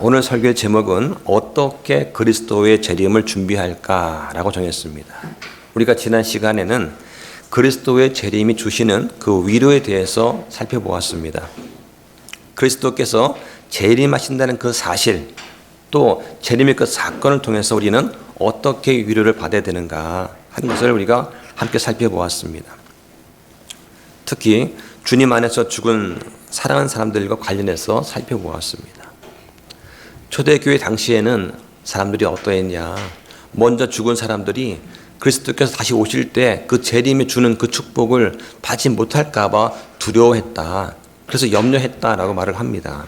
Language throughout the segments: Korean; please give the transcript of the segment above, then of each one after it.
오늘 설교의 제목은 어떻게 그리스도의 재림을 준비할까라고 정했습니다. 우리가 지난 시간에는 그리스도의 재림이 주시는 그 위로에 대해서 살펴보았습니다. 그리스도께서 재림하신다는 그 사실, 또 재림의 그 사건을 통해서 우리는 어떻게 위로를 받아야 되는가 하는 것을 우리가 함께 살펴보았습니다. 특히 주님 안에서 죽은 사랑하는 사람들과 관련해서 살펴보았습니다. 초대교회 당시에는 사람들이 어떠했냐? 먼저 죽은 사람들이 그리스도께서 다시 오실 때 그 재림이 주는 그 축복을 받지 못할까 봐 두려워했다. 그래서 염려했다라고 말을 합니다.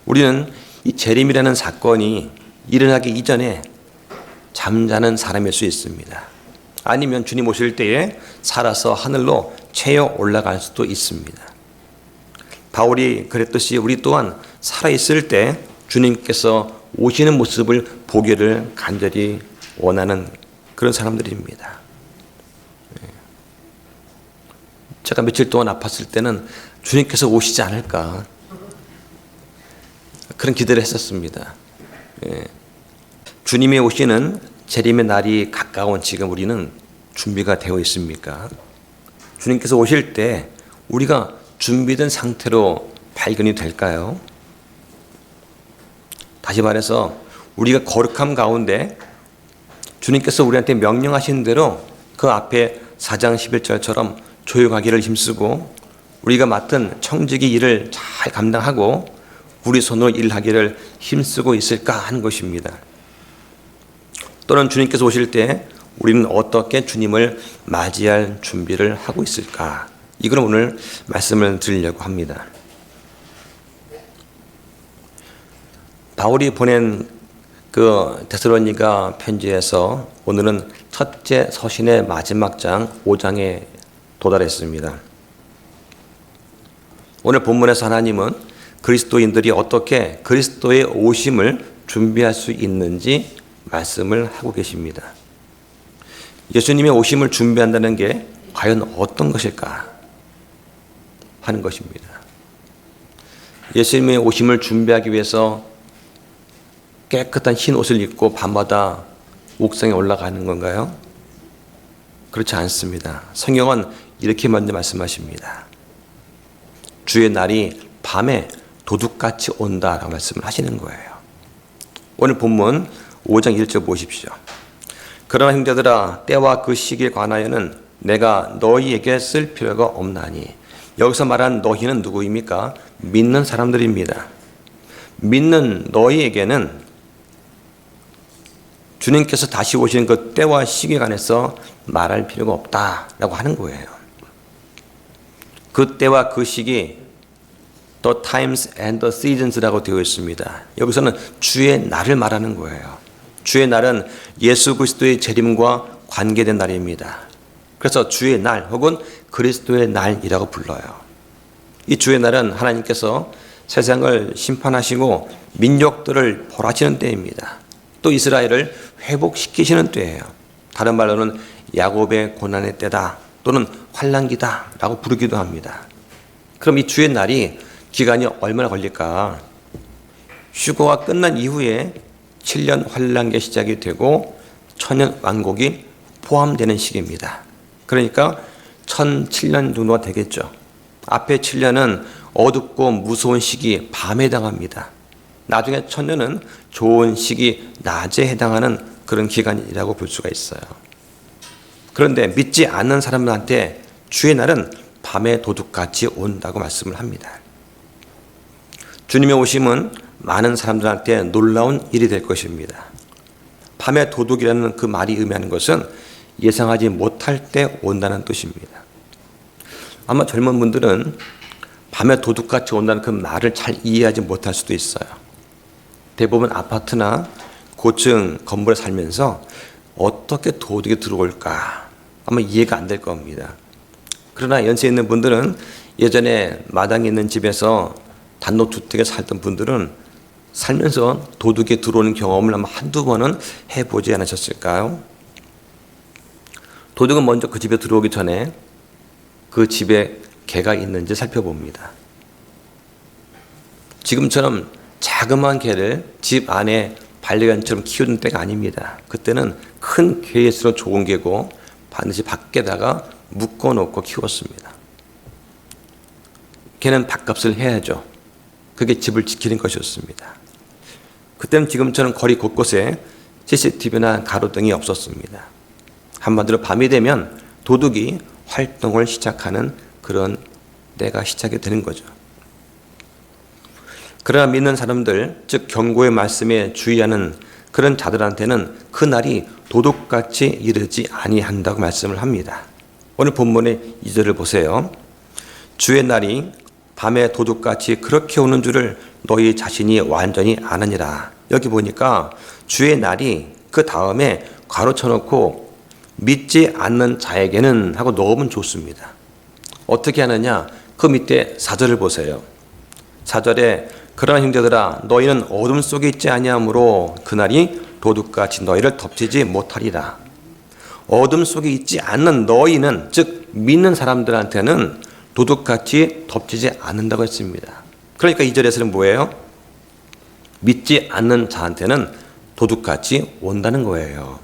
우리는 이 재림이라는 사건이 일어나기 이전에 잠자는 사람일 수 있습니다. 아니면 주님 오실 때에 살아서 하늘로 채어 올라갈 수도 있습니다. 바울이 그랬듯이 우리 또한 살아있을 때 주님께서 오시는 모습을 보기를 간절히 원하는 그런 사람들입니다. 제가 며칠 동안 아팠을 때는 주님께서 오시지 않을까 그런 기대를 했었습니다. 주님이 오시는 재림의 날이 가까운 지금 우리는 준비가 되어 있습니까? 주님께서 오실 때 우리가 준비된 상태로 발견이 될까요? 다시 말해서 우리가 거룩함 가운데 주님께서 우리한테 명령하신 대로 그 앞에 4장 11절처럼 조용하기를 힘쓰고 우리가 맡은 청지기 일을 잘 감당하고 우리 손으로 일하기를 힘쓰고 있을까 하는 것입니다. 또는 주님께서 오실 때 우리는 어떻게 주님을 맞이할 준비를 하고 있을까? 이걸 오늘 말씀을 드리려고 합니다. 바울이 보낸 그 데살로니가 편지에서 오늘은 첫째 서신의 마지막 장 5장에 도달했습니다. 오늘 본문에서 하나님은 그리스도인들이 어떻게 그리스도의 오심을 준비할 수 있는지 말씀을 하고 계십니다. 예수님의 오심을 준비한다는 게 과연 어떤 것일까 하는 것입니다. 예수님의 오심을 준비하기 위해서 깨끗한 흰 옷을 입고 밤마다 옥상에 올라가는 건가요? 그렇지 않습니다. 성경은 이렇게 먼저 말씀하십니다. 주의 날이 밤에 도둑같이 온다라고 말씀을 하시는 거예요. 오늘 본문 5장 1절 보십시오. 그러나 형제들아 때와 그 시기에 관하여는 내가 너희에게 쓸 필요가 없나니. 여기서 말한 너희는 누구입니까? 믿는 사람들입니다. 믿는 너희에게는 주님께서 다시 오시는 그 때와 시기에 관해서 말할 필요가 없다라고 하는 거예요. 그 때와 그 시기, the times and the seasons라고 되어 있습니다. 여기서는 주의 날을 말하는 거예요. 주의 날은 예수 그리스도의 재림과 관계된 날입니다. 그래서 주의 날 혹은 그리스도의 날이라고 불러요. 이 주의 날은 하나님께서 세상을 심판하시고 민족들을 벌하시는 때입니다. 또 이스라엘을 회복시키시는 때예요. 다른 말로는 야곱의 고난의 때다 또는 환난기다 라고 부르기도 합니다. 그럼 이 주의 날이 기간이 얼마나 걸릴까? 휴거가 끝난 이후에 7년 환난기가 시작이 되고 천년 왕국이 포함되는 시기입니다. 그러니까 1007년 정도가 되겠죠. 앞에 7년은 어둡고 무서운 시기, 밤에 해당합니다. 나중에 1000년은 좋은 시기, 낮에 해당하는 그런 기간이라고 볼 수가 있어요. 그런데 믿지 않는 사람들한테 주의 날은 밤에 도둑같이 온다고 말씀을 합니다. 주님의 오심은 많은 사람들한테 놀라운 일이 될 것입니다. 밤에 도둑이라는 그 말이 의미하는 것은 예상하지 못할 때 온다는 뜻입니다. 아마 젊은 분들은 밤에 도둑같이 온다는 그 말을 잘 이해하지 못할 수도 있어요. 대부분 아파트나 고층 건물에 살면서 어떻게 도둑이 들어올까 아마 이해가 안 될 겁니다. 그러나 연세 있는 분들은 예전에 마당에 있는 집에서 단독주택에 살던 분들은 살면서 도둑이 들어오는 경험을 아마 한두 번은 해보지 않으셨을까요? 도둑은 먼저 그 집에 들어오기 전에 그 집에 개가 있는지 살펴봅니다. 지금처럼 자그마한 개를 집 안에 반려견처럼 키우는 때가 아닙니다. 그때는 큰 개일수록 좋은 개고 반드시 밖에다가 묶어놓고 키웠습니다. 개는 밥값을 해야죠. 그게 집을 지키는 것이었습니다. 그때는 지금처럼 거리 곳곳에 CCTV나 가로등이 없었습니다. 한마디로 밤이 되면 도둑이 활동을 시작하는 그런 때가 시작이 되는 거죠. 그러나 믿는 사람들, 즉 경고의 말씀에 주의하는 그런 자들한테는 그날이 도둑같이 이르지 아니한다고 말씀을 합니다. 오늘 본문의 2절을 보세요. 주의 날이 밤에 도둑같이 그렇게 오는 줄을 너희 자신이 완전히 아느니라. 여기 보니까 주의 날이 그 다음에 괄호 쳐놓고 믿지 않는 자에게는 하고 넣으면 좋습니다. 어떻게 하느냐? 그 밑에 4절을 보세요. 4절에 그러나 형제들아 너희는 어둠 속에 있지 아니하므로 그날이 도둑같이 너희를 덮치지 못하리라. 어둠 속에 있지 않는 너희는, 즉 믿는 사람들한테는 도둑같이 덮치지 않는다고 했습니다. 그러니까 2절에서는 뭐예요? 믿지 않는 자한테는 도둑같이 온다는 거예요.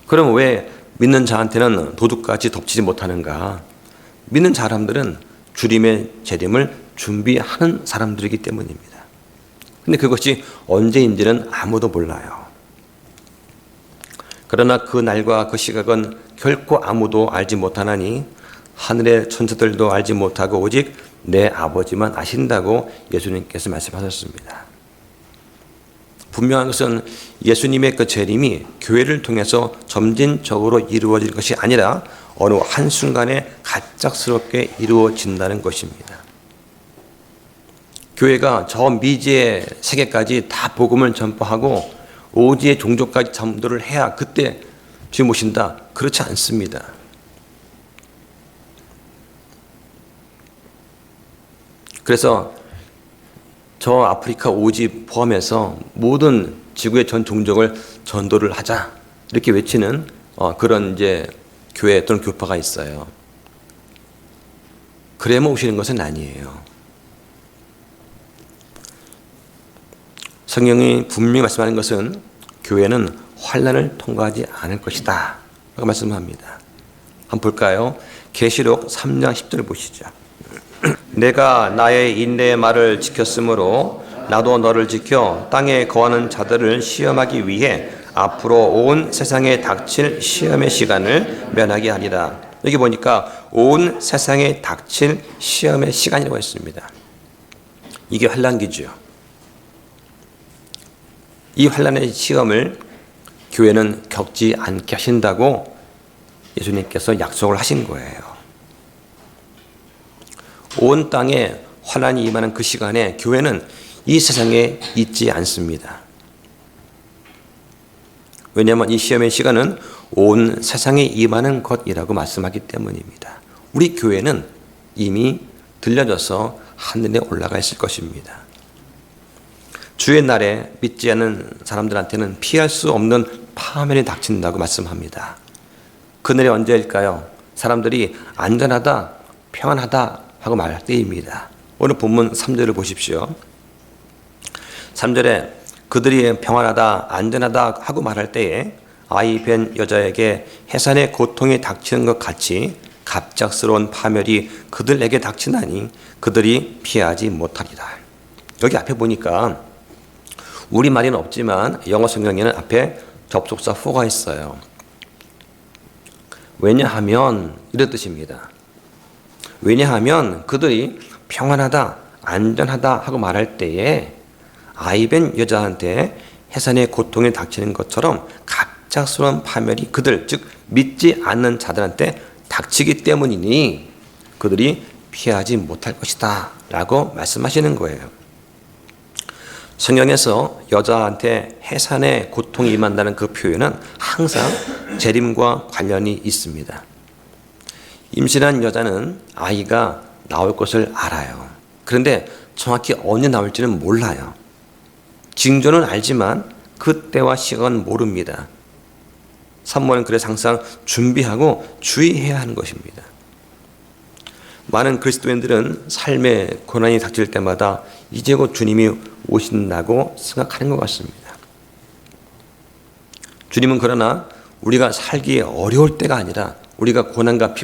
그럼 왜 믿는 자한테는 도둑같이 덮치지 못하는가? 믿는 사람들은 주님의 재림을 준비하는 사람들이기 때문입니다. 근데 그것이 언제인지는 아무도 몰라요. 그러나 그 날과 그 시각은 결코 아무도 알지 못하나니 하늘의 천사들도 알지 못하고 오직 내 아버지만 아신다고 예수님께서 말씀하셨습니다. 분명한 것은 예수님의 그 재림이 교회를 통해서 점진적으로 이루어질 것이 아니라 어느 한순간에 갑작스럽게 이루어진다는 것입니다. 교회가 저 미지의 세계까지 다 복음을 전파하고 오지의 종족까지 전도를 해야 그때 주님 오신다. 그렇지 않습니다. 그래서 저 아프리카 오지 포함해서 모든 지구의 전 종족을 전도를 하자 이렇게 외치는 그런 이제 교회 또는 교파가 있어요. 그래야만 오시는 것은 아니에요. 성경이 분명히 말씀하는 것은 교회는 환난을 통과하지 않을 것이다 라고 말씀합니다. 한번 볼까요? 계시록 3장 10절 보시죠. 내가 나의 인내의 말을 지켰으므로 나도 너를 지켜 땅에 거하는 자들을 시험하기 위해 앞으로 온 세상에 닥칠 시험의 시간을 면하게 하리라. 여기 보니까 온 세상에 닥칠 시험의 시간이라고 했습니다. 이게 환난기죠. 이 환난의 시험을 교회는 겪지 않게 하신다고 예수님께서 약속을 하신 거예요. 온 땅에 환난이 임하는 그 시간에 교회는 이 세상에 있지 않습니다. 왜냐하면 이 시험의 시간은 온 세상에 임하는 것이라고 말씀하기 때문입니다. 우리 교회는 이미 들려져서 하늘에 올라가 있을 것입니다. 주의 날에 믿지 않는 사람들한테는 피할 수 없는 파멸이 닥친다고 말씀합니다. 그날이 언제일까요? 사람들이 안전하다, 평안하다 하고 말할 때입니다. 오늘 본문 3절을 보십시오. 3절에 그들이 평안하다, 안전하다 하고 말할 때에 아이 뵌 여자에게 해산의 고통이 닥치는 것 같이 갑작스러운 파멸이 그들에게 닥치나니 그들이 피하지 못하리라. 여기 앞에 보니까 우리말에는 없지만 영어 성경에는 앞에 접속사 for가 있어요. 왜냐하면 이런 뜻입니다. 왜냐하면 그들이 평안하다, 안전하다 하고 말할 때에 아이 뵌 여자한테 해산의 고통이 닥치는 것처럼 갑작스러운 파멸이 그들, 즉 믿지 않는 자들한테 닥치기 때문이니 그들이 피하지 못할 것이다 라고 말씀하시는 거예요. 성경에서 여자한테 해산의 고통이 임한다는 그 표현은 항상 재림과 관련이 있습니다. 임신한 여자는 아이가 나올 것을 알아요. 그런데 정확히 언제 나올지는 몰라요. 징조는 알지만 그때와 시간은 모릅니다. 산모는 그래서 항상 준비하고 주의해야 하는 것입니다. 많은 그리스도인들은 삶의 고난이 닥칠 때마다 이제 곧 주님이 오신다고 생각하는 것 같습니다. 주님은 그러나 우리가 살기에 어려울 때가 아니라, 우리가 고난과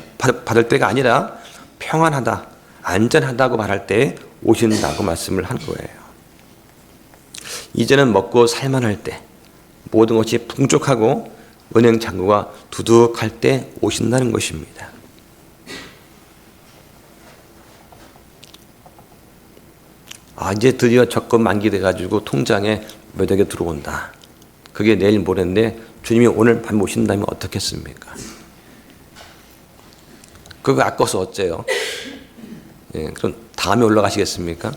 받을 때가 아니라 평안하다, 안전하다고 말할 때 오신다고 말씀을 한 거예요. 이제는 먹고 살만할 때, 모든 것이 풍족하고 은행 잔고가 두둑할 때 오신다는 것입니다. 이제 드디어 적금 만기돼가지고 통장에 몇 억이 들어온다. 그게 내일 모레인데 주님이 오늘 밤 오신다면 어떻겠습니까? 그거 아까워서 어째요? 그럼 다음에 올라가시겠습니까?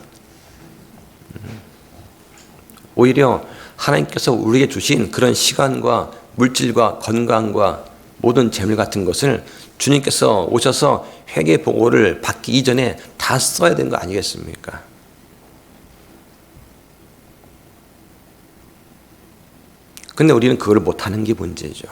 오히려 하나님께서 우리에게 주신 그런 시간과 물질과 건강과 모든 재물 같은 것을 주님께서 오셔서 회개 보고를 받기 이전에 다 써야 되는 거 아니겠습니까? 근데 우리는 그걸 못하는 게 문제죠.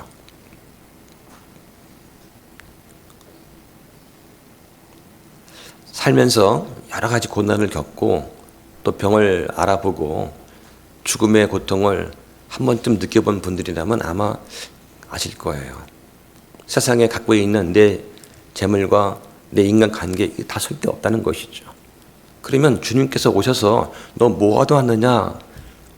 살면서 여러 가지 고난을 겪고 또 병을 알아보고 죽음의 고통을 한 번쯤 느껴본 분들이라면 아마 아실 거예요. 세상에 갖고 있는 내 재물과 내 인간관계 다 쓸데없다는 것이죠. 그러면 주님께서 오셔서 너 뭐 얻어왔느냐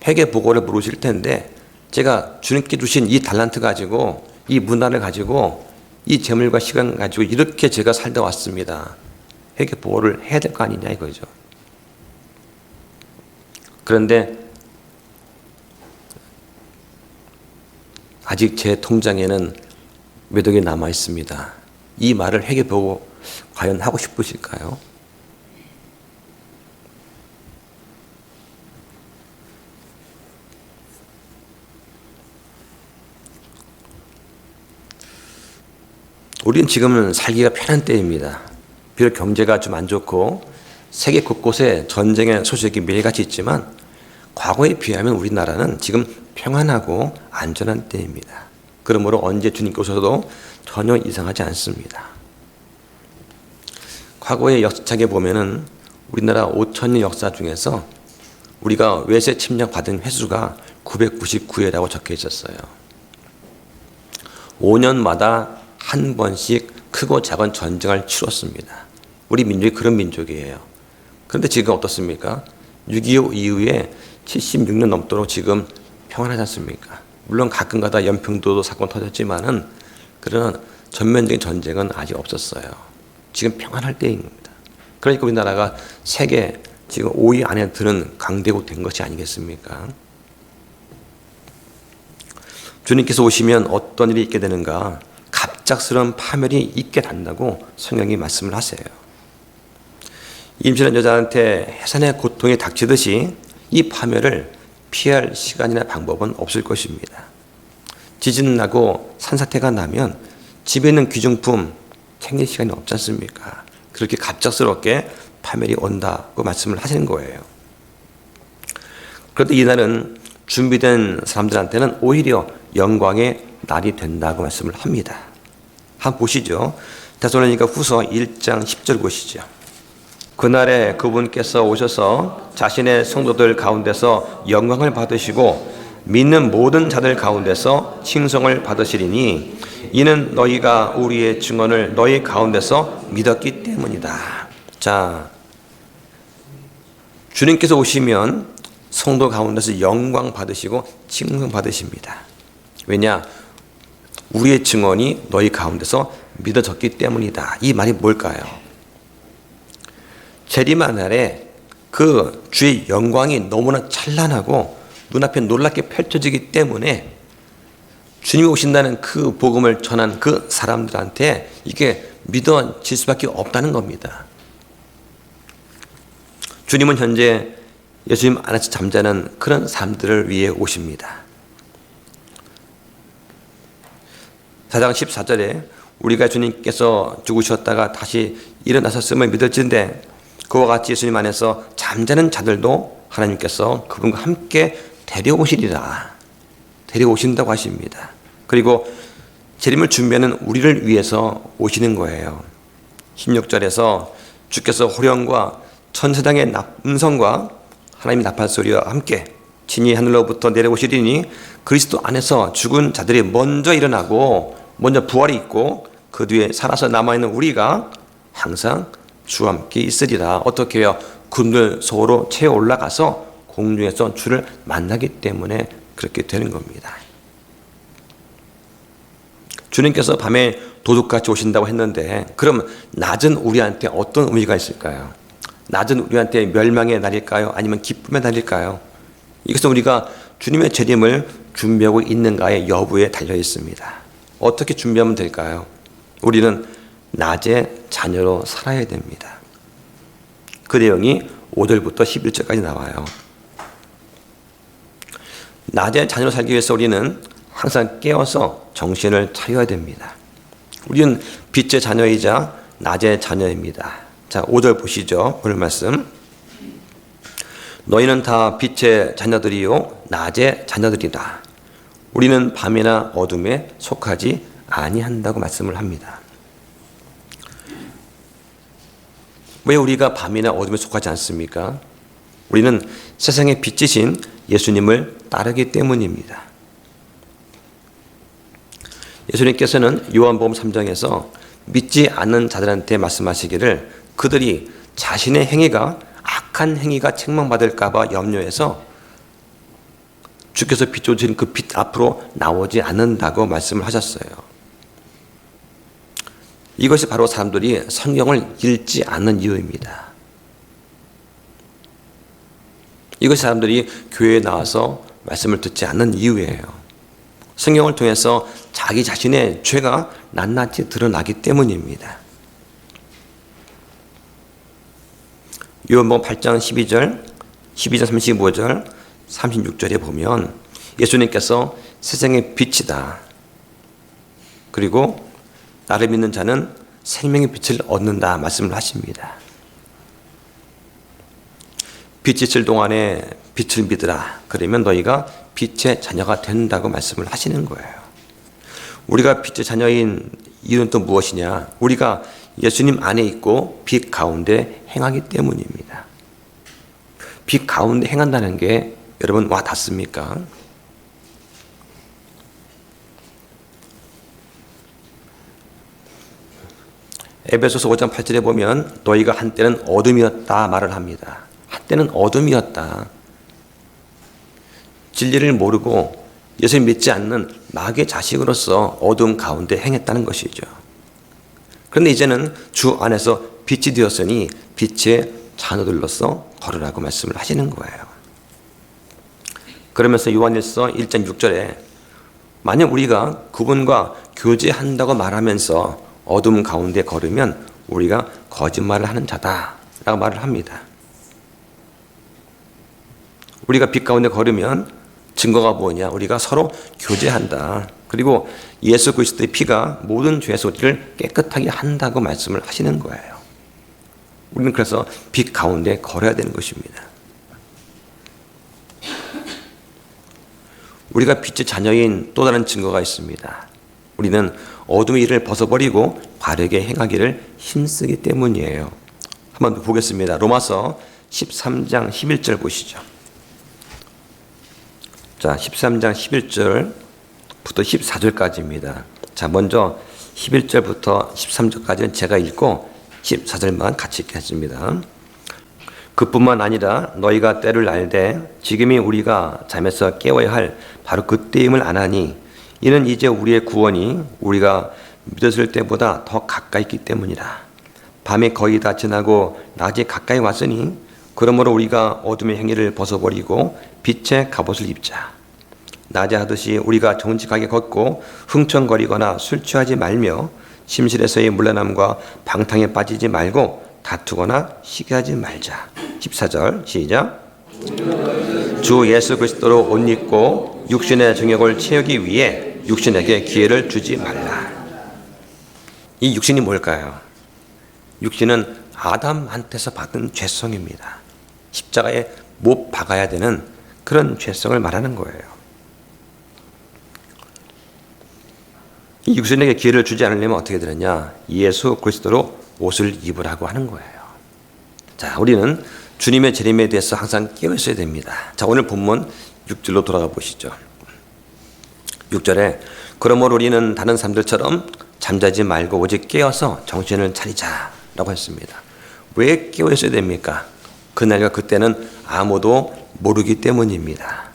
회개 보고를 물으실 텐데, 제가 주님께 주신 이 달란트 가지고, 이 문화를 가지고, 이 재물과 시간 가지고 이렇게 제가 살다 왔습니다. 회개 보고를 해야 될 거 아니냐 이거죠. 그런데 아직 제 통장에는 몇 억이 남아 있습니다. 이 말을 회개 보고 과연 하고 싶으실까요? 우리는 지금은 살기가 편한 때입니다. 비록 경제가 좀 안 좋고 세계 곳곳에 전쟁의 소식이 매일같이 있지만 과거에 비하면 우리나라는 지금 평안하고 안전한 때입니다. 그러므로 언제 주님께 오셔도 전혀 이상하지 않습니다. 과거의 역사책에 보면은 우리나라 5천년 역사 중에서 우리가 외세 침략 받은 횟수가 999회라고 적혀 있었어요. 5년마다 한 번씩 크고 작은 전쟁을 치렀습니다. 우리 민족이 그런 민족이에요. 그런데 지금 어떻습니까? 6.25 이후에 76년 넘도록 지금 평안하지 않습니까? 물론 가끔가다 연평도 사건 터졌지만은 그런 전면적인 전쟁은 아직 없었어요. 지금 평안할 때입니다. 그러니까 우리나라가 세계 지금 5위 안에 드는 강대국 된 것이 아니겠습니까? 주님께서 오시면 어떤 일이 있게 되는가? 갑작스러운 파멸이 있게 된다고 성경이 말씀을 하세요. 임신한 여자한테 해산의 고통이 닥치듯이 이 파멸을 피할 시간이나 방법은 없을 것입니다. 지진 나고 산사태가 나면 집에 있는 귀중품 챙길 시간이 없지 않습니까? 그렇게 갑작스럽게 파멸이 온다고 말씀을 하시는 거예요. 그런데 이날은 준비된 사람들한테는 오히려 영광의 날이 된다고 말씀을 합니다. 한번 보시죠. 데살로니가 후서 1장 10절 보시죠. 그날에 그분께서 오셔서 자신의 성도들 가운데서 영광을 받으시고 믿는 모든 자들 가운데서 칭송을 받으시리니 이는 너희가 우리의 증언을 너희 가운데서 믿었기 때문이다. 자, 주님께서 오시면 성도 가운데서 영광 받으시고 칭송 받으십니다. 왜냐? 우리의 증언이 너희 가운데서 믿어졌기 때문이다. 이 말이 뭘까요? 재림의 날에 그 주의 영광이 너무나 찬란하고 눈앞에 놀랍게 펼쳐지기 때문에 주님이 오신다는 그 복음을 전한 그 사람들한테 이게 믿어질 수밖에 없다는 겁니다. 주님은 현재 예수님 안에서 잠자는 그런 사람들을 위해 오십니다. 4장 14절에 우리가 주님께서 죽으셨다가 다시 일어나셨음을 믿을진데 그와 같이 예수님 안에서 잠자는 자들도 하나님께서 그분과 함께 데려오시리라. 데려오신다고 하십니다. 그리고 재림을 준비하는 우리를 위해서 오시는 거예요. 16절에서 주께서 호령과 천사장의 음성과 하나님의 나팔 소리와 함께 친히 하늘로부터 내려오시리니 그리스도 안에서 죽은 자들이 먼저 일어나고 먼저 부활이 있고 그 뒤에 살아서 남아있는 우리가 항상 주와 함께 있으리라. 어떻게 해요? 구름들 속으로 채워 올라가서 공중에서 주를 만나기 때문에 그렇게 되는 겁니다. 주님께서 밤에 도둑같이 오신다고 했는데 그럼 낮은 우리한테 어떤 의미가 있을까요? 낮은 우리한테 멸망의 날일까요? 아니면 기쁨의 날일까요? 이것은 우리가 주님의 재림을 준비하고 있는가의 여부에 달려 있습니다. 어떻게 준비하면 될까요? 우리는 낮의 자녀로 살아야 됩니다. 그 내용이 5절부터 11절까지 나와요. 낮의 자녀로 살기 위해서 우리는 항상 깨어서 정신을 차려야 됩니다. 우리는 빛의 자녀이자 낮의 자녀입니다. 자, 5절 보시죠. 오늘 말씀. 너희는 다 빛의 자녀들이요 낮의 자녀들이다. 우리는 밤이나 어둠에 속하지 아니한다고 말씀을 합니다. 왜 우리가 밤이나 어둠에 속하지 않습니까? 우리는 세상의 빛이신 예수님을 따르기 때문입니다. 예수님께서는 요한복음 3장에서 믿지 않는 자들한테 말씀하시기를 그들이 자신의 행위가 악한 행위가 책망받을까 봐 염려해서 주께서 비춰주신 그 빛 앞으로 나오지 않는다고 말씀을 하셨어요. 이것이 바로 사람들이 성경을 읽지 않는 이유입니다. 이것이 사람들이 교회에 나와서 말씀을 듣지 않는 이유예요. 성경을 통해서 자기 자신의 죄가 낱낱이 드러나기 때문입니다. 요한복음 8장 12절, 12장 35절, 36절에 보면 예수님께서 세상의 빛이다. 그리고 나를 믿는 자는 생명의 빛을 얻는다 말씀을 하십니다. 빛이 있을 동안에 빛을 믿으라. 그러면 너희가 빛의 자녀가 된다고 말씀을 하시는 거예요. 우리가 빛의 자녀인 이유는 또 무엇이냐? 우리가 예수님 안에 있고 빛 가운데 행하기 때문입니다. 빛 가운데 행한다는 게 여러분 와 닿습니까? 에베소서 5장 8절에 보면 너희가 한때는 어둠이었다 말을 합니다. 한때는 어둠이었다. 진리를 모르고 예수님 믿지 않는 마귀의 자식으로서 어둠 가운데 행했다는 것이죠. 그런데 이제는 주 안에서 빛이 되었으니 빛의 자녀들로서 걸으라고 말씀을 하시는 거예요. 그러면서 요한일서 1장 6절에 만약 우리가 그분과 교제한다고 말하면서 어둠 가운데 걸으면 우리가 거짓말을 하는 자다라고 말을 합니다. 우리가 빛 가운데 걸으면 증거가 뭐냐? 우리가 서로 교제한다. 그리고 예수 그리스도의 피가 모든 죄에서 우리를 깨끗하게 한다고 말씀을 하시는 거예요. 우리는 그래서 빛 가운데 걸어야 되는 것입니다. 우리가 빛의 자녀인 또 다른 증거가 있습니다. 우리는 어둠의 일을 벗어버리고 바르게 행하기를 힘쓰기 때문이에요. 한번 더 보겠습니다. 로마서 13장 11절 보시죠. 자, 13장 11절부터 14절까지입니다. 자, 먼저 11절부터 13절까지는 제가 읽고 14절만 같이 읽겠습니다. 그뿐만 아니라 너희가 때를 알되 지금이 우리가 잠에서 깨어야 할 바로 그때임을 아나니 이는 이제 우리의 구원이 우리가 믿었을 때보다 더 가까이 있기 때문이라. 밤이 거의 다 지나고 낮이 가까이 왔으니 그러므로 우리가 어둠의 행위를 벗어버리고 빛의 갑옷을 입자. 낮에 하듯이 우리가 정직하게 걷고 흥청거리거나 술 취하지 말며 심실에서의 물러남과 방탕에 빠지지 말고 다투거나 시기하지 말자. 14절 시작. 주 예수 그리스도로 옷 입고 육신의 정욕을 채우기 위해 육신에게 기회를 주지 말라. 이 육신이 뭘까요? 육신은 아담한테서 받은 죄성입니다. 십자가에 못 박아야 되는 그런 죄성을 말하는 거예요. 이 육신에게 기회를 주지 않으려면 어떻게 되느냐? 예수 그리스도로 옷을 입으라고 하는 거예요. 자, 우리는 주님의 재림에 대해서 항상 깨어 있어야 됩니다. 자, 오늘 본문 6절로 돌아가 보시죠. 6절에 그러므로 우리는 다른 사람들처럼 잠자지 말고 오직 깨어서 정신을 차리자라고 했습니다. 왜 깨어 있어야 됩니까? 그날과 그때는 아무도 모르기 때문입니다.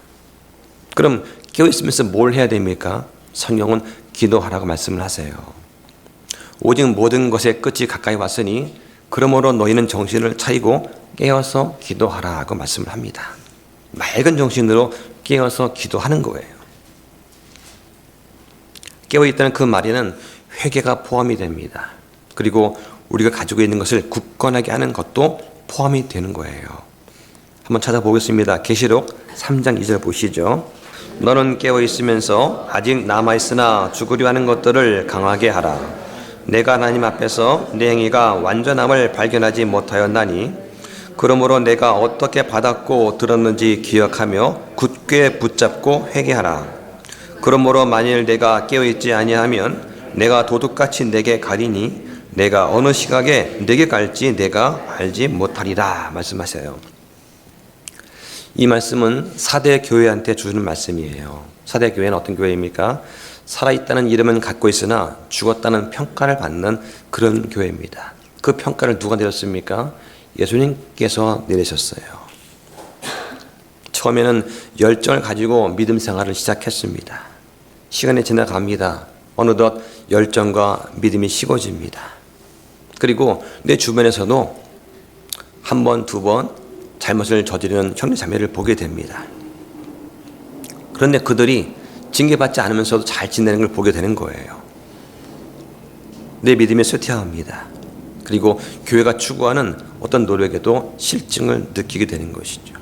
그럼 깨어 있으면서 뭘 해야 됩니까? 성경은 기도하라고 말씀을 하세요. 오직 모든 것의 끝이 가까이 왔으니 그러므로 너희는 정신을 차리고 깨어서 기도하라고 말씀을 합니다. 맑은 정신으로 깨어서 기도하는 거예요. 깨어있다는 그 말에는 회개가 포함이 됩니다. 그리고 우리가 가지고 있는 것을 굳건하게 하는 것도 포함이 되는 거예요. 한번 찾아보겠습니다. 계시록 3장 2절 보시죠. 너는 깨어있으면서 아직 남아있으나 죽으려 하는 것들을 강하게 하라. 내가 하나님 앞에서 내 행위가 완전함을 발견하지 못하였나니 그러므로 내가 어떻게 받았고 들었는지 기억하며 굳게 붙잡고 회개하라. 그러므로 만일 내가 깨어있지 아니하면 내가 도둑같이 내게 가리니 내가 어느 시각에 내게 갈지 내가 알지 못하리라 말씀하세요. 이 말씀은 사대 교회한테 주는 말씀이에요. 사대 교회는 어떤 교회입니까? 살아있다는 이름은 갖고 있으나 죽었다는 평가를 받는 그런 교회입니다. 그 평가를 누가 내렸습니까? 예수님께서 내리셨어요. 처음에는 열정을 가지고 믿음 생활을 시작했습니다. 시간이 지나갑니다. 어느덧 열정과 믿음이 식어집니다. 그리고 내 주변에서도 한 번, 두 번 잘못을 저지르는 형제 자매를 보게 됩니다. 그런데 그들이 징계받지 않으면서도 잘 지내는 걸 보게 되는 거예요. 내 믿음이 쇠퇴합니다. 그리고 교회가 추구하는 어떤 노력에도 실증을 느끼게 되는 것이죠.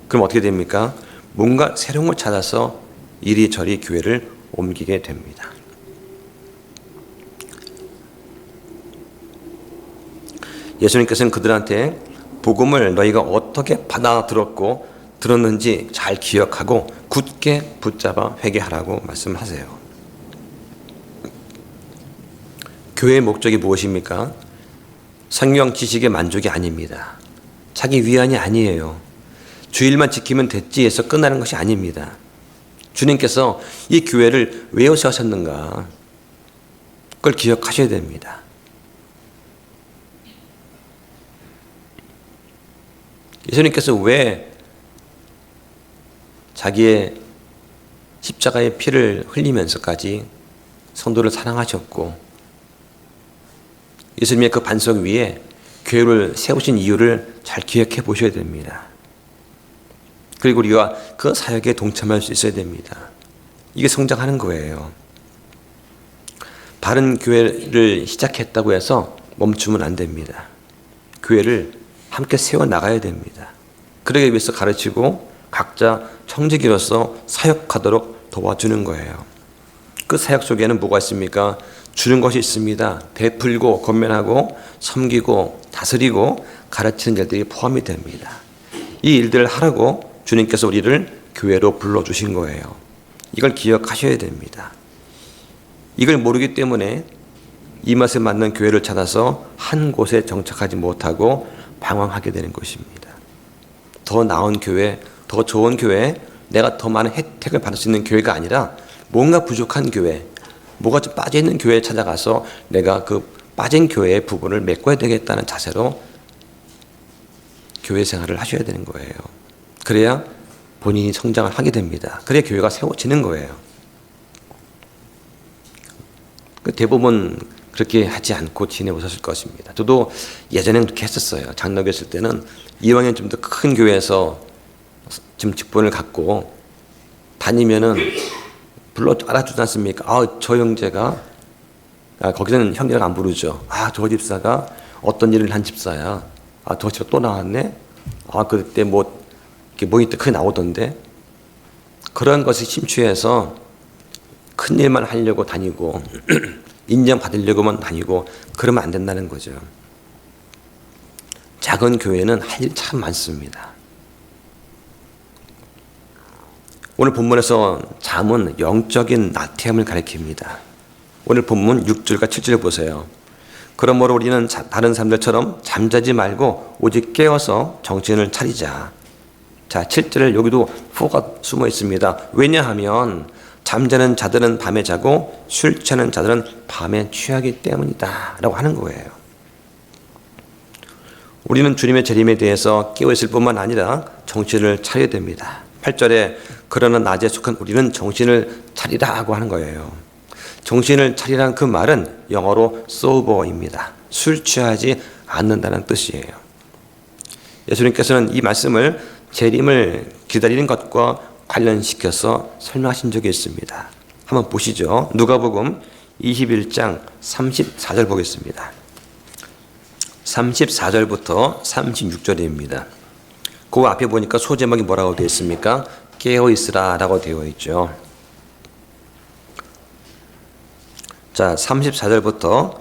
그럼 어떻게 됩니까? 뭔가 새로운 걸 찾아서 이리저리 교회를 옮기게 됩니다. 예수님께서는 그들한테 복음을 너희가 어떻게 받아들었고 들었는지 잘 기억하고 굳게 붙잡아 회개하라고 말씀하세요. 교회의 목적이 무엇입니까? 성경 지식의 만족이 아닙니다. 자기 위안이 아니에요. 주일만 지키면 됐지 해서 끝나는 것이 아닙니다. 주님께서 이 교회를 왜 세우셨는가? 그걸 기억하셔야 됩니다. 예수님께서 왜 자기의 십자가의 피를 흘리면서까지 성도를 사랑하셨고 예수님의 그 반석 위에 교회를 세우신 이유를 잘 기억해 보셔야 됩니다. 그리고 우리가 그 사역에 동참할 수 있어야 됩니다. 이게 성장하는 거예요. 바른 교회를 시작했다고 해서 멈추면 안 됩니다. 교회를 함께 세워나가야 됩니다. 그러기 위해서 가르치고 각자 청지기로서 사역하도록 도와주는 거예요. 그 사역 속에는 뭐가 있습니까? 주는 것이 있습니다. 베풀고 권면하고 섬기고 다스리고 가르치는 일들이 포함이 됩니다. 이 일들을 하라고 주님께서 우리를 교회로 불러주신 거예요. 이걸 기억하셔야 됩니다. 이걸 모르기 때문에 이 맛에 맞는 교회를 찾아서 한 곳에 정착하지 못하고 방황하게 되는 것입니다. 더 나은 교회, 더 좋은 교회, 내가 더 많은 혜택을 받을 수 있는 교회가 아니라 뭔가 부족한 교회, 뭐가 좀 빠져있는 교회에 찾아가서 내가 그 빠진 교회의 부분을 메꿔야 되겠다는 자세로 교회 생활을 하셔야 되는 거예요. 그래야 본인이 성장을 하게 됩니다. 그래야 교회가 세워지는 거예요. 대부분 그렇게 하지 않고 지내보셨을 것입니다. 저도 예전에는 그렇게 했었어요. 장로교 있을 때는 이왕에 좀 더 큰 교회에서 좀 직분을 갖고 다니면은 불러 알아주지 않습니까? 저 형제가, 거기서는 형제가 안 부르죠. 저 집사가 어떤 일을 한 집사야. 저 집사 또 나왔네. 그때 모니터 크게 나오던데. 그런 것에 심취해서 큰 일만 하려고 다니고 인정받으려고만 다니고 그러면 안 된다는 거죠. 작은 교회는 할 일 참 많습니다. 오늘 본문에서 잠은 영적인 나태함을 가리킵니다. 오늘 본문 6절과 7절 보세요. 그러므로 우리는 다른 사람들처럼 잠자지 말고 오직 깨어서 정신을 차리자. 자, 7절에 여기도 후가 숨어 있습니다. 왜냐하면 잠자는 자들은 밤에 자고 술 취하는 자들은 밤에 취하기 때문이다 라고 하는 거예요. 우리는 주님의 재림에 대해서 깨어있을 뿐만 아니라 정신을 차려야 됩니다. 8절에 그러나 낮에 속한 우리는 정신을 차리라고 하는 거예요. 정신을 차리라는 그 말은 영어로 sober입니다. 술 취하지 않는다는 뜻이에요. 예수님께서는 이 말씀을 재림을 기다리는 것과 관련시켜서 설명하신 적이 있습니다. 한번 보시죠. 누가복음 21장 34절 보겠습니다. 34절부터 36절입니다. 그 앞에 보니까 소제목이 뭐라고 되어 있습니까? 깨어있으라 라고 되어 있죠. 자, 34절부터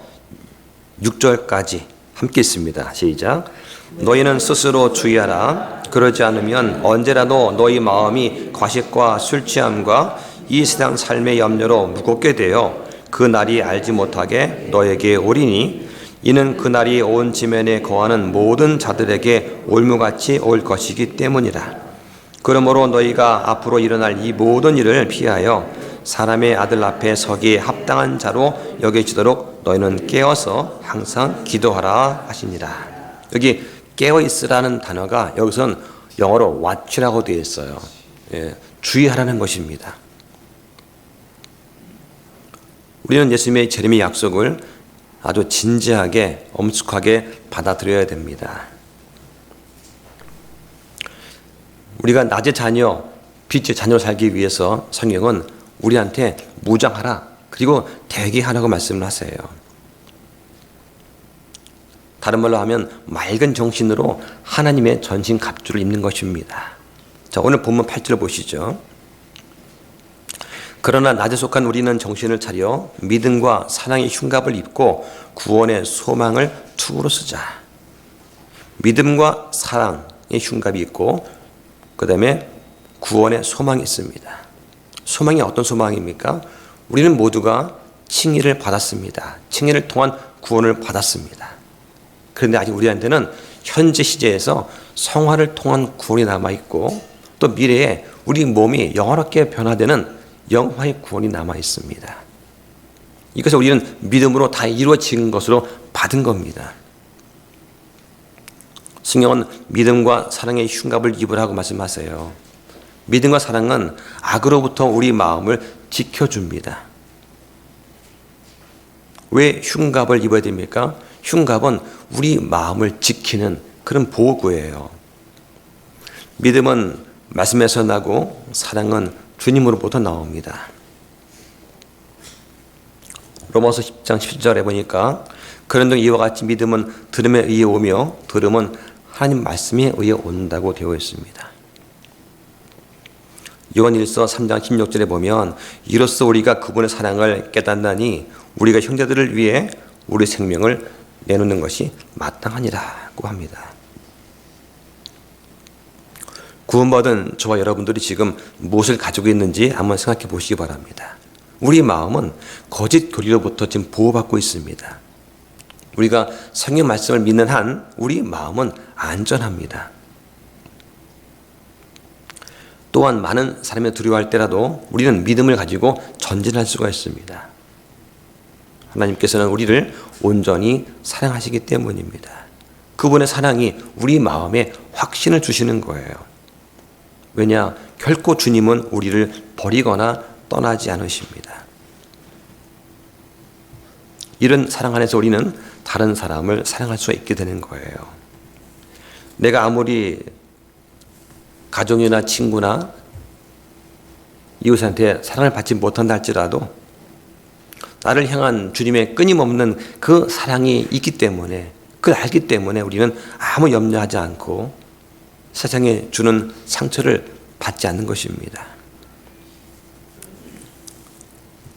6절까지 함께 있습니다. 시작. 너희는 스스로 주의하라. 그러지 않으면 언제라도 너희 마음이 과식과 술 취함과 이 세상 삶의 염려로 무겁게 되어 그 날이 알지 못하게 너에게 오리니 이는 그 날이 온 지면에 거하는 모든 자들에게 올무같이 올 것이기 때문이라. 그러므로 너희가 앞으로 일어날 이 모든 일을 피하여 사람의 아들 앞에 서기에 합당한 자로 여겨지도록 너희는 깨어서 항상 기도하라 하시니라. 여기 깨어있으라는 단어가 여기서는 영어로 watch라고 되어 있어요. 예, 주의하라는 것입니다. 우리는 예수님의 재림의 약속을 아주 진지하게 엄숙하게 받아들여야 됩니다. 우리가 낮의 자녀, 빛의 자녀로 살기 위해서 성경은 우리한테 무장하라, 그리고 대기하라고 말씀을 하세요. 다른 말로 하면 맑은 정신으로 하나님의 전신 갑주를 입는 것입니다. 자, 오늘 본문 8절 보시죠. 그러나 낮에 속한 우리는 정신을 차려 믿음과 사랑의 흉갑을 입고 구원의 소망을 투구로 쓰자. 믿음과 사랑의 흉갑이 있고 그 다음에 구원의 소망이 있습니다. 소망이 어떤 소망입니까? 우리는 모두가 칭의를 받았습니다. 칭의를 통한 구원을 받았습니다. 그런데 아직 우리한테는 현재 시제에서 성화를 통한 구원이 남아있고 또 미래에 우리 몸이 영원하게 변화되는 영화의 구원이 남아있습니다. 이것을 우리는 믿음으로 다 이루어진 것으로 받은 겁니다. 성경은 믿음과 사랑의 흉갑을 입으라고 말씀하세요. 믿음과 사랑은 악으로부터 우리 마음을 지켜줍니다. 왜 흉갑을 입어야 됩니까? 흉갑은 우리 마음을 지키는 그런 보호구예요. 믿음은 말씀에서 나고 사랑은 주님으로부터 나옵니다. 로마서 10장 17절에 보니까 그런즉 이와 같이 믿음은 들음에 의해 오며 들음은 하나님 말씀에 의해 온다고 되어 있습니다. 요한일서 3장 16절에 보면 이로써 우리가 그분의 사랑을 깨닫나니 우리가 형제들을 위해 우리 생명을 내놓는 것이 마땅하니라고 합니다. 구원받은 저와 여러분들이 지금 무엇을 가지고 있는지 한번 생각해 보시기 바랍니다. 우리 마음은 거짓 교리로부터 지금 보호받고 있습니다. 우리가 성경 말씀을 믿는 한 우리 마음은 안전합니다. 또한 많은 사람이 두려워할 때라도 우리는 믿음을 가지고 전진할 수가 있습니다. 하나님께서는 우리를 온전히 사랑하시기 때문입니다. 그분의 사랑이 우리 마음에 확신을 주시는 거예요. 왜냐? 결코 주님은 우리를 버리거나 떠나지 않으십니다. 이런 사랑 안에서 우리는 다른 사람을 사랑할 수 있게 되는 거예요. 내가 아무리 가족이나 친구나 이웃한테 사랑을 받지 못한다 할지라도 나를 향한 주님의 끊임없는 그 사랑이 있기 때문에, 그걸 알기 때문에 우리는 아무 염려하지 않고 세상에 주는 상처를 받지 않는 것입니다.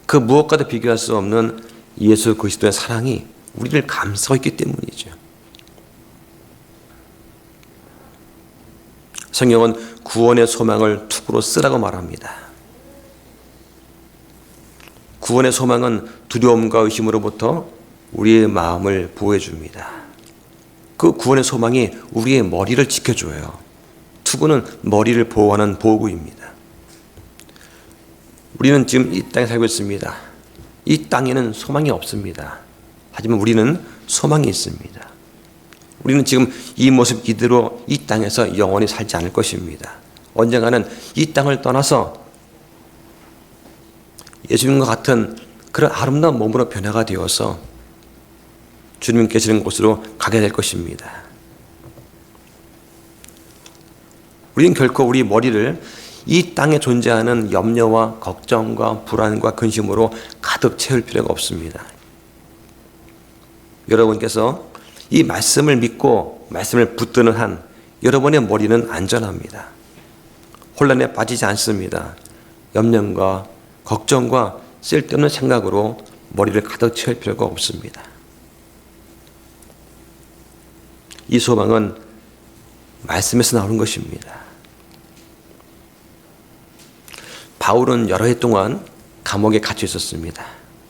그 무엇과도 비교할 수 없는 예수 그리스도의 사랑이 우리를 감싸고 있기 때문이죠. 성경은 구원의 소망을 투구로 쓰라고 말합니다. 구원의 소망은 두려움과 의심으로부터 우리의 마음을 보호해 줍니다. 그 구원의 소망이 우리의 머리를 지켜줘요. 투구는 머리를 보호하는 보호구입니다. 우리는 지금 이 땅에 살고 있습니다. 이 땅에는 소망이 없습니다. 하지만 우리는 소망이 있습니다. 우리는 지금 이 모습 이대로 이 땅에서 영원히 살지 않을 것입니다. 언젠가는 이 땅을 떠나서 예수님과 같은 그런 아름다운 몸으로 변화가 되어서 주님 계시는 곳으로 가게 될 것입니다. 우리는 결코 우리 머리를 이 땅에 존재하는 염려와 걱정과 불안과 근심으로 가득 채울 필요가 없습니다. 여러분께서 이 말씀을 믿고 말씀을 붙드는 한 여러분의 머리는 안전합니다. 혼란에 빠지지 않습니다. 염려과 걱정과 쓸데없는 생각으로 머리를 가득 채울 필요가 없습니다. 이 소망은 말씀에서 나오는 것입니다. 바울은 여러 해 동안 감옥에 갇혀 있었습니다.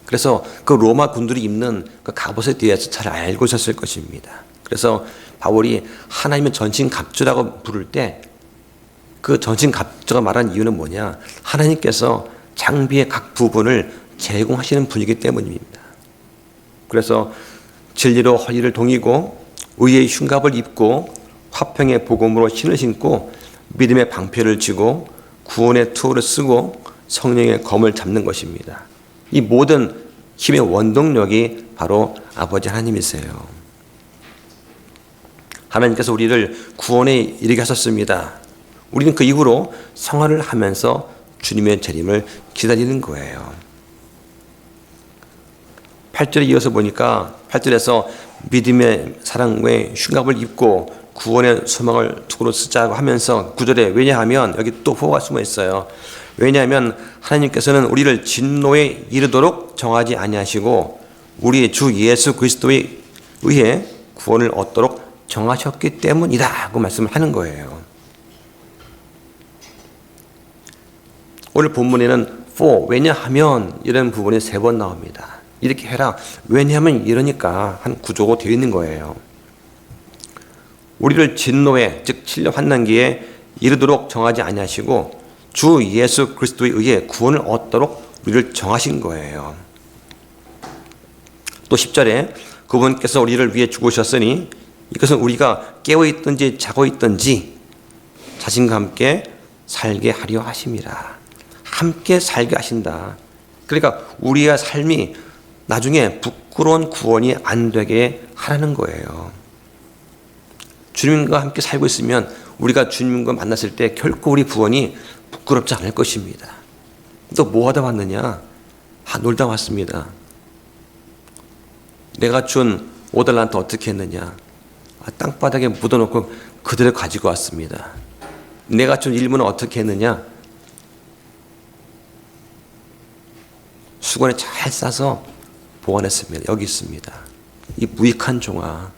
그래서 그 로마 군들이 입는 그 갑옷에 대해서 잘 알고 있었을 것입니다. 그래서 바울이 하나님의 전신갑주라고 부를 때 그 전신갑주가 말한 이유는 뭐냐? 하나님께서 장비의 각 부분을 제공하시는 분이기 때문입니다. 그래서 진리로 허리를 동이고 의의 흉갑을 입고 화평의 복음으로 신을 신고 믿음의 방패를 쥐고 구원의 투어를 쓰고 성령의 검을 잡는 것입니다. 이 모든 힘의 원동력이 바로 아버지 하나님이세요. 하나님께서 우리를 구원에 이르게 하셨습니다. 우리는 그 이후로 생활을 하면서 주님의 재림을 기다리는 거예요. 8절에 이어서 보니까 8절에서 믿음의 사랑의 흉갑을 입고 구원의 소망을 투구로 쓰자고 하면서 9절에 왜냐하면 여기 또 호가 숨어 있어요. 왜냐하면 하나님께서는 우리를 진노에 이르도록 정하지 아니하시고 우리 주 예수 그리스도에 의해 구원을 얻도록 정하셨기 때문이다 고 말씀을 하는 거예요. 오늘 본문에는 for 왜냐하면 이런 부분이 3번 나옵니다. 이렇게 해라 왜냐하면 이러니까 한 구조가 되어 있는 거예요. 우리를 진노에 즉 진노 환난기에 이르도록 정하지 아니하시고 주 예수 그리스도에 의해 구원을 얻도록 우리를 정하신 거예요. 또 10절에 그분께서 우리를 위해 죽으셨으니 이것은 우리가 깨어있든지 자고있든지 자신과 함께 살게 하려 하심이라. 함께 살게 하신다. 그러니까 우리의 삶이 나중에 부끄러운 구원이 안 되게 하라는 거예요. 주님과 함께 살고 있으면 우리가 주님과 만났을 때 결코 우리 구원이 부끄럽지 않을 것입니다. 또 뭐 하다 왔느냐? 놀다 왔습니다. 내가 준 5달란트 어떻게 했느냐? 땅바닥에 묻어놓고 그대로 가지고 왔습니다. 내가 준 1문은 어떻게 했느냐? 수건에 잘 싸서 보관했습니다. 여기 있습니다. 이 무익한 종아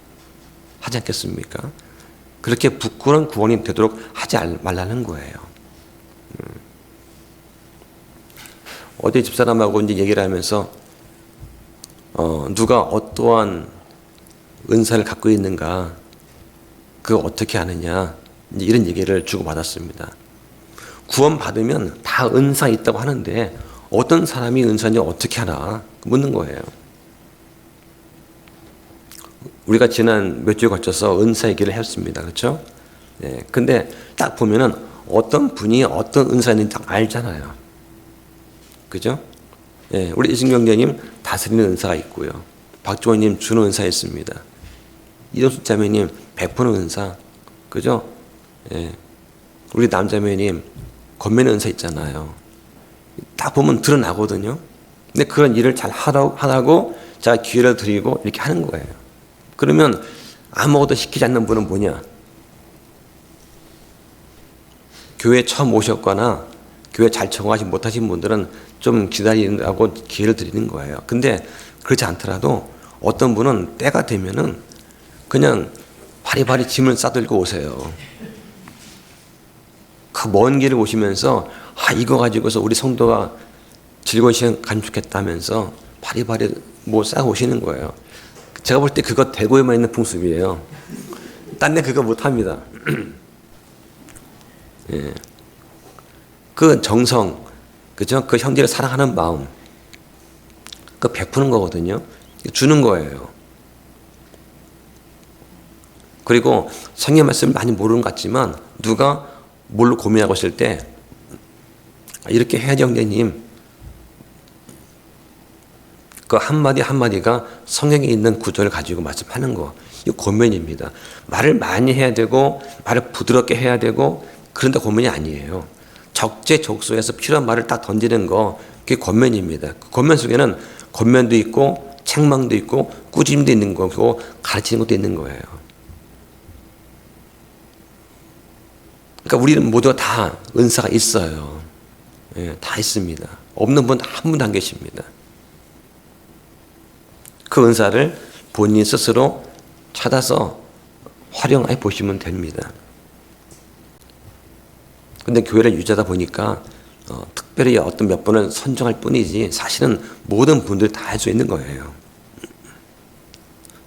하지 않겠습니까? 그렇게 부끄러운 구원이 되도록 하지 말라는 거예요. 어제 집사람하고 이제 얘기를 하면서 누가 어떠한 은사를 갖고 있는가 그거 어떻게 아느냐 이제 이런 얘기를 주고받았습니다. 구원 받으면 다 은사 있다고 하는데 어떤 사람이 은사인지 어떻게 하나 묻는 거예요. 우리가 지난 몇 주에 걸쳐서 은사 얘기를 했습니다. 그렇죠? 네. 근데 딱 보면은 어떤 분이 어떤 은사 있는지 딱 알잖아요. 그죠? 네. 우리 이승경제님 다스리는 은사가 있고요. 박종원님 주는 은사 있습니다. 이동수 자매님 베푸는 은사. 그죠? 네. 우리 남자매님 건매는 은사 있잖아요. 딱 보면 드러나거든요. 근데 그런 일을 잘 하라고 제가 기회를 드리고 이렇게 하는 거예요. 그러면 아무것도 시키지 않는 분은 뭐냐? 교회 처음 오셨거나 교회 잘 적응하지 못하신 분들은 좀 기다리라고 기회를 드리는 거예요. 근데 그렇지 않더라도 어떤 분은 때가 되면은 그냥 바리바리 짐을 싸들고 오세요. 그 먼 길을 오시면서 이거 가지고서 우리 성도가 즐거운 시간 가면 좋겠다면서 바리바리 뭐 싸고 오시는 거예요. 제가 볼 때 그거 대구에만 있는 풍습이에요. 딴 데 그거 못합니다. 예. 그 정성, 그죠? 그 형제를 사랑하는 마음, 그 베푸는 거거든요. 주는 거예요. 그리고 성경 말씀을 많이 모르는 것 같지만 누가 뭘로 고민하고 있을 때 이렇게 해야지 형제님, 그 한마디 한마디가 성경에 있는 구절을 가지고 말씀하는 거, 이거 고면입니다. 말을 많이 해야 되고 말을 부드럽게 해야 되고 그런데 고면이 아니에요. 적재적소에서 필요한 말을 딱 던지는 거, 그게 권면입니다. 그 권면 속에는 권면도 있고 책망도 있고 꾸짖음도 있는 거고 가르치는 것도 있는 거예요. 그러니까 우리는 모두가 다 은사가 있어요. 예, 다 있습니다. 없는 분 한 분도 안 계십니다. 그 은사를 본인 스스로 찾아서 활용해 보시면 됩니다. 근데 교회를 유지하다 보니까 특별히 어떤 몇 분을 선정할 뿐이지 사실은 모든 분들이 다 할 수 있는 거예요.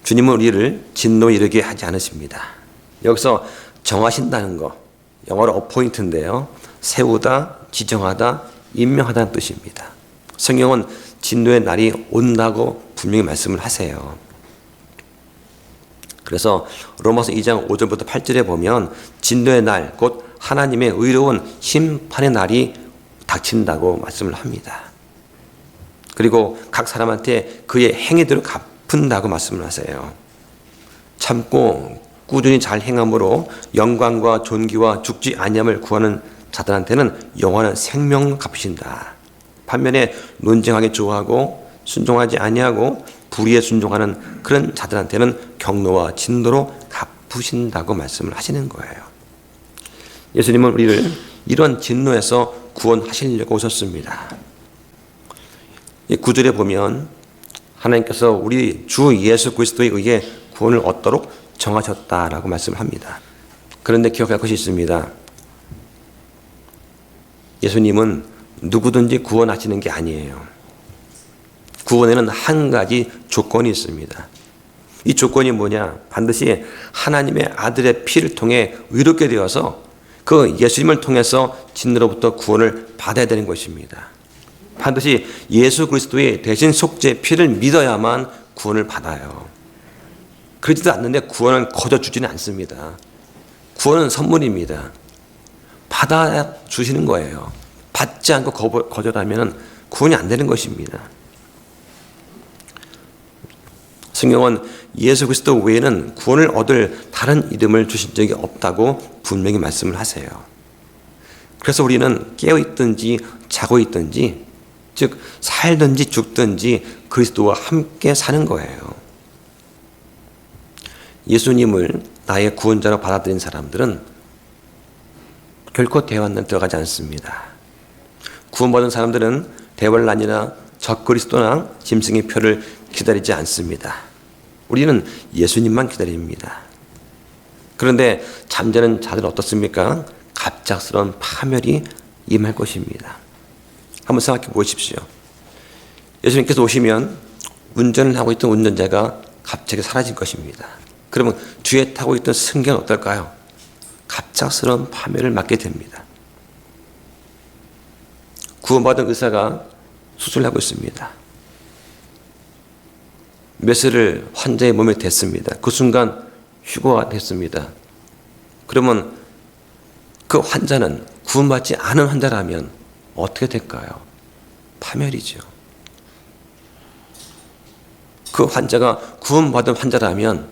주님은 우리를 진노에 이르게 하지 않으십니다. 여기서 정하신다는 거, 영어로 어포인트인데요. 세우다, 지정하다, 임명하다는 뜻입니다. 성경은 진노의 날이 온다고 분명히 말씀을 하세요. 그래서 로마서 2장 5절부터 8절에 보면 진노의 날, 곧 하나님의 의로운 심판의 날이 닥친다고 말씀을 합니다. 그리고 각 사람한테 그의 행위대로 갚은다고 말씀을 하세요. 참고 꾸준히 잘 행함으로 영광과 존귀와 죽지 아니함을 구하는 자들한테는 영원한 생명을 갚으신다. 반면에 논쟁하기 좋아하고 순종하지 아니하고 불의에 순종하는 그런 자들한테는 경노와 진노로 갚으신다고 말씀을 하시는 거예요. 예수님은 우리를 이런 진노에서 구원하시려고 오셨습니다. 이 구절에 보면 하나님께서 우리 주 예수 그리스도에 의해 구원을 얻도록 정하셨다라고 말씀을 합니다. 그런데 기억할 것이 있습니다. 예수님은 누구든지 구원하시는 게 아니에요. 구원에는 한 가지 조건이 있습니다. 이 조건이 뭐냐? 반드시 하나님의 아들의 피를 통해 의롭게 되어서 그 예수님을 통해서 진노로부터 구원을 받아야 되는 것입니다. 반드시 예수 그리스도의 대신 속죄 피를 믿어야만 구원을 받아요. 그러지도 않는데 구원은 거저 주지는 않습니다. 구원은 선물입니다. 받아 주시는 거예요. 받지 않고 거절하면 구원이 안 되는 것입니다. 성경은 예수 그리스도 외에는 구원을 얻을 다른 이름을 주신 적이 없다고 분명히 말씀을 하세요. 그래서 우리는 깨어있든지 자고 있든지, 즉 살든지 죽든지 그리스도와 함께 사는 거예요. 예수님을 나의 구원자로 받아들인 사람들은 결코 대환란 들어가지 않습니다. 구원받은 사람들은 대환란이나 적그리스도나 짐승의 표를 기다리지 않습니다. 우리는 예수님만 기다립니다. 그런데 잠자는 자들은 어떻습니까? 갑작스러운 파멸이 임할 것입니다. 한번 생각해 보십시오. 예수님께서 오시면 운전을 하고 있던 운전자가 갑자기 사라질 것입니다. 그러면 뒤에 타고 있던 승객은 어떨까요? 갑작스러운 파멸을 맞게 됩니다. 구원받은 의사가 수술을 하고 있습니다. 메스를 환자의 몸에 댔습니다. 그 순간 휴거가 됐습니다. 그러면 그 환자는 구원받지 않은 환자라면 어떻게 될까요? 파멸이죠. 그 환자가 구원받은 환자라면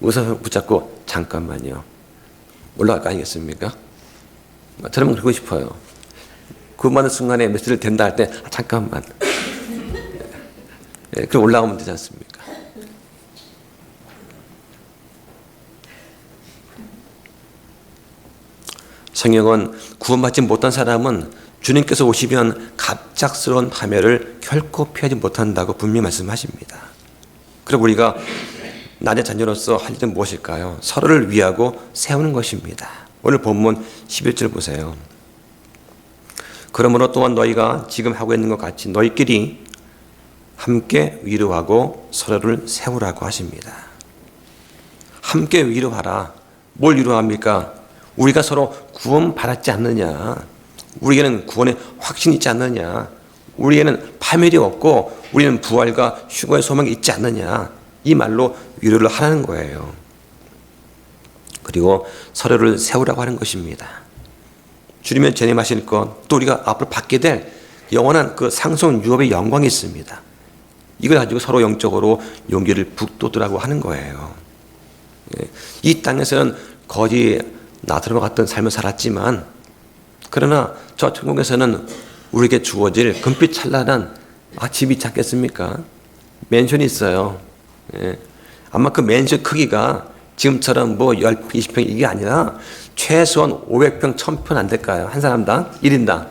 의사 붙잡고 잠깐만요. 올라갈 거 아니겠습니까? 저는 그러고 싶어요. 구원받는 순간에 메시지를 된다 할 때 잠깐만. 그럼 올라가면 되지 않습니까? 성경은 구원받지 못한 사람은 주님께서 오시면 갑작스러운 파멸을 결코 피하지 못한다고 분명히 말씀하십니다. 그리고 우리가 나의 자녀로서 할 일은 무엇일까요? 서로를 위하고 세우는 것입니다. 오늘 본문 11절 보세요. 그러므로 또한 너희가 지금 하고 있는 것 같이 너희끼리 함께 위로하고 서로를 세우라고 하십니다. 함께 위로하라. 뭘 위로합니까? 우리가 서로 구원 받았지 않느냐? 우리에게는 구원의 확신이 있지 않느냐? 우리에게는 파멸이 없고 우리는 부활과 휴거의 소망이 있지 않느냐? 이 말로 위로를 하라는 거예요. 그리고 서로를 세우라고 하는 것입니다. 주님은 재림하실 것, 또 우리가 앞으로 받게 될 영원한 그 상속 유업의 영광이 있습니다. 이걸 가지고 서로 영적으로 용기를 북돋으라고 하는 거예요. 이 땅에서는 거지 나트륨과 같은 삶을 살았지만, 그러나 저 천국에서는 우리에게 주어질 금빛 찬란한 집이 있지 않겠습니까? 맨션이 있어요. 아마 그 맨션 크기가 지금처럼 뭐 10평, 20평 이게 아니라 최소한 500평, 1000평 안 될까요? 한 사람당 1인당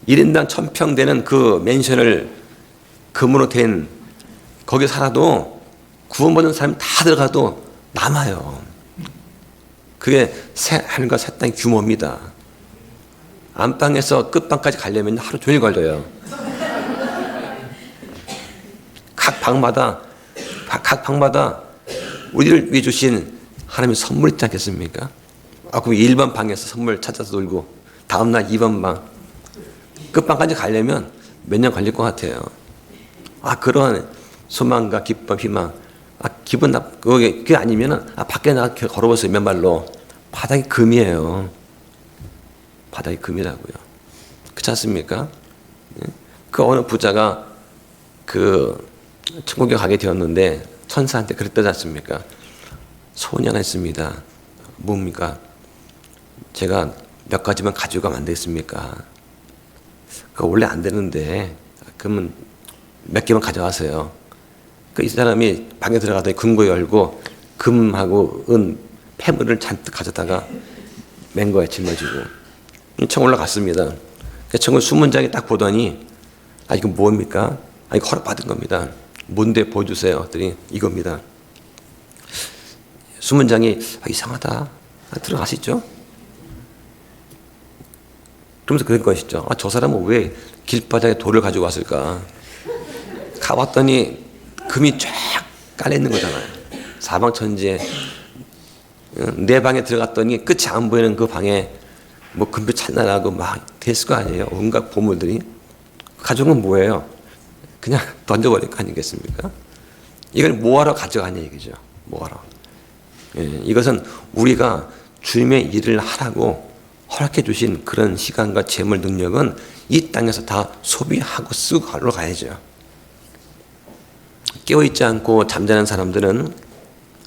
1000평 되는 그 맨션을 금으로 된 거기 살아도 구원받는 사람이 다 들어가도 남아요. 그게 새 하늘과 새 땅의 규모입니다. 안방에서 끝방까지 가려면 하루 종일 걸려요. 각 방마다 우리를 위해 주신 하나님의 선물 있지 않겠습니까? 그럼 1번 방에서 선물 찾아서 놀고 다음날 2번 방 끝방까지 가려면 몇 년 걸릴 것 같아요. 그런 소망과 기쁨, 희망, 기분 그게 아니면은 밖에 나가 걸어보세요. 맨발로 바닥이 금이에요. 바닥이 금이라고요. 그렇지 않습니까? 그 어느 부자가 그 천국에 가게 되었는데 천사한테 그랬다지 않습니까? 소원이 하나 있습니다. 뭡니까? 제가 몇 가지만 가지고 가면 안 되겠습니까? 그거 원래 안 되는데 그러면 몇 개만 가져가세요. 이 사람이 방에 들어가더니 금고 열고 금하고 은 폐물을 잔뜩 가져다가 맨 거에 짊어지고 청 올라갔습니다. 청을 수문장에 딱 보더니 이거 뭡니까? 이거 허락받은 겁니다. 뭔데 보여주세요. 그랬더니 이겁니다. 수문장이 이상하다. 들어가시죠. 그러면서 그런 것이죠. 저 사람은 왜 길바닥에 돌을 가지고 왔을까? 가봤더니 금이 쫙 깔려있는 거잖아요. 사방천지에. 내 방에 들어갔더니 끝이 안 보이는 그 방에 뭐 금빛 찬란하고 막 됐을 거 아니에요. 온갖 보물들이. 가져온 건 뭐예요? 그냥 던져버릴 거 아니겠습니까? 이걸 뭐하러 가져가냐 얘기죠. 뭐하러. 이것은 우리가 주님의 일을 하라고 허락해 주신 그런 시간과 재물 능력은 이 땅에서 다 소비하고 쓰고 가러 가야죠. 깨어있지 않고 잠자는 사람들은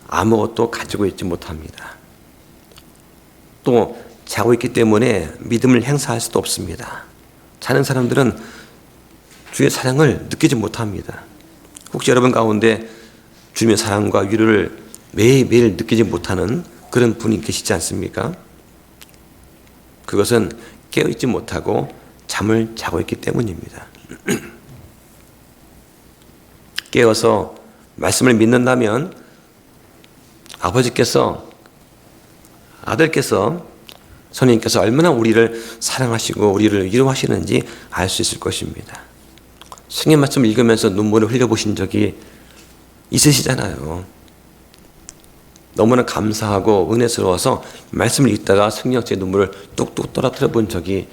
아무것도 가지고 있지 못합니다. 또 자고 있기 때문에 믿음을 행사할 수도 없습니다. 자는 사람들은 주의 사랑을 느끼지 못합니다. 혹시 여러분 가운데 주님의 사랑과 위로를 매일매일 느끼지 못하는 그런 분이 계시지 않습니까? 그것은 깨어있지 못하고 잠을 자고 있기 때문입니다. 깨어서 말씀을 믿는다면 아버지께서, 아들께서, 성령님께서 얼마나 우리를 사랑하시고 우리를 위로하시는지 알 수 있을 것입니다. 성경 말씀을 읽으면서 눈물을 흘려보신 적이 있으시잖아요. 너무나 감사하고 은혜스러워서 말씀을 읽다가 성령의 눈물을 뚝뚝 떨어뜨려 본 적이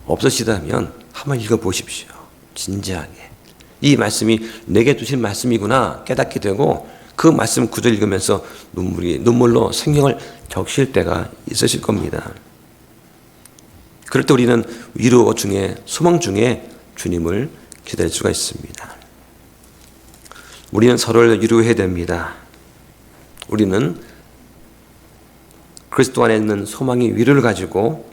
없으시다면 한번 읽어보십시오. 진지하게. 이 말씀이 내게 주신 말씀이구나 깨닫게 되고 그 말씀 구절 읽으면서 눈물로 성경을 적실 때가 있으실 겁니다. 그럴 때 우리는 위로 중에 소망 중에 주님을 기다릴 수가 있습니다. 우리는 서로를 위로해야 됩니다. 우리는 그리스도 안에 있는 소망의 위로를 가지고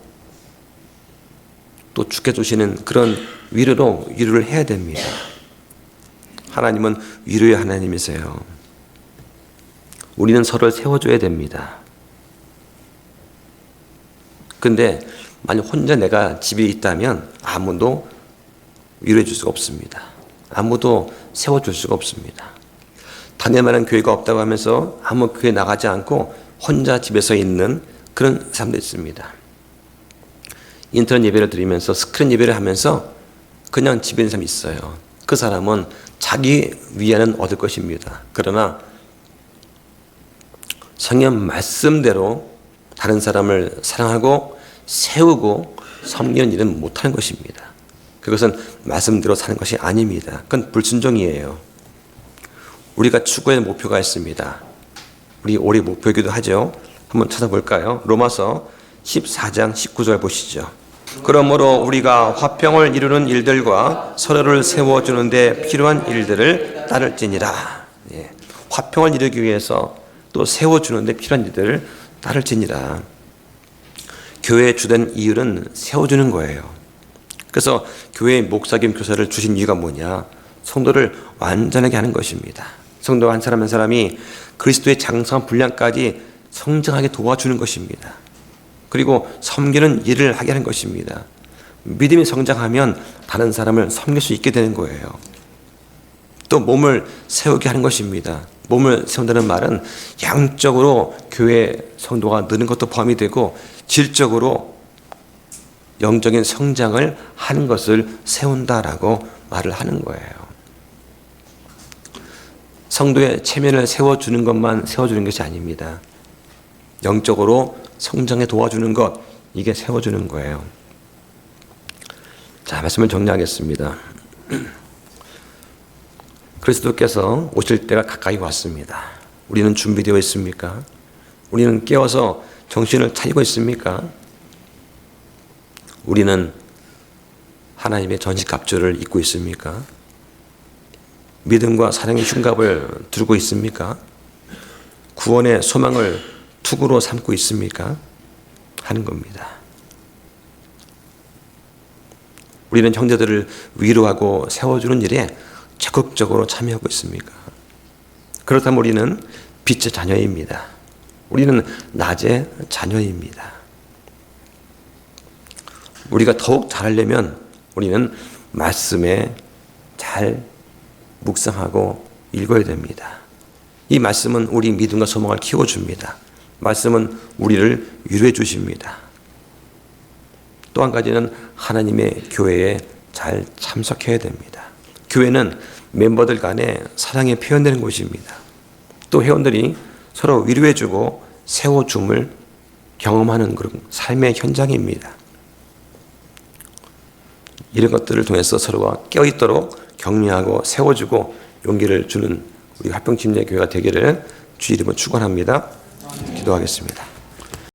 또 주께 주시는 그런 위로로 위로를 해야 됩니다. 하나님은 위로의 하나님이세요. 우리는 서로를 세워줘야 됩니다. 근데 만약 혼자 내가 집에 있다면 아무도 위로해 줄 수가 없습니다. 아무도 세워줄 수가 없습니다. 다닐만한 교회가 없다고 하면서 아무 교회 나가지 않고 혼자 집에서 있는 그런 사람도 있습니다. 인터넷 예배를 드리면서 스크린 예배를 하면서 그냥 집에 있는 사람이 있어요. 그 사람은 자기 위안은 얻을 것입니다. 그러나 성경 말씀대로 다른 사람을 사랑하고 세우고 섬기는 일은 못하는 것입니다. 그것은 말씀대로 사는 것이 아닙니다. 그건 불순종이에요. 우리가 추구의 목표가 있습니다. 우리 올해 목표이기도 하죠. 한번 찾아볼까요? 로마서 14장 19절 보시죠. 그러므로 우리가 화평을 이루는 일들과 서로를 세워주는 데 필요한 일들을 따를지니라. 예. 화평을 이루기 위해서 또 세워주는 데 필요한 일들을 따를지니라. 교회의 주된 이유는 세워주는 거예요. 그래서 교회의 목사김 교사를 주신 이유가 뭐냐? 성도를 완전하게 하는 것입니다. 성도 한 사람 한 사람이 그리스도의 장성한 분량까지 성장하게 도와주는 것입니다. 그리고 섬기는 일을 하게 하는 것입니다. 믿음이 성장하면 다른 사람을 섬길 수 있게 되는 거예요. 또 몸을 세우게 하는 것입니다. 몸을 세운다는 말은 양적으로 교회 성도가 느는 것도 포함이 되고 질적으로 영적인 성장을 하는 것을 세운다라고 말을 하는 거예요. 성도의 체면을 세워주는 것만 세워주는 것이 아닙니다. 영적으로 성장에 도와주는 것, 이게 세워주는 거예요. 자, 말씀을 정리하겠습니다. 그리스도께서 오실 때가 가까이 왔습니다. 우리는 준비되어 있습니까? 우리는 깨어서 정신을 차리고 있습니까? 우리는 하나님의 전시갑주를 입고 있습니까? 믿음과 사랑의 흉갑을 들고 있습니까? 구원의 소망을 투구로 삼고 있습니까? 하는 겁니다. 우리는 형제들을 위로하고 세워주는 일에 적극적으로 참여하고 있습니까? 그렇다면 우리는 빛의 자녀입니다. 우리는 낮의 자녀입니다. 우리가 더욱 잘하려면 우리는 말씀에 잘 묵상하고 읽어야 됩니다. 이 말씀은 우리 믿음과 소망을 키워줍니다. 말씀은 우리를 위로해 주십니다. 또 한 가지는 하나님의 교회에 잘 참석해야 됩니다. 교회는 멤버들 간에 사랑이 표현되는 곳입니다. 또 회원들이 서로 위로해주고 세워줌을 경험하는 그런 삶의 현장입니다. 이런 것들을 통해서 서로가 깨어있도록 격려하고 세워주고 용기를 주는 우리 화평침례교회가 되기를 주 이름으로 축원합니다. 기도하겠습니다.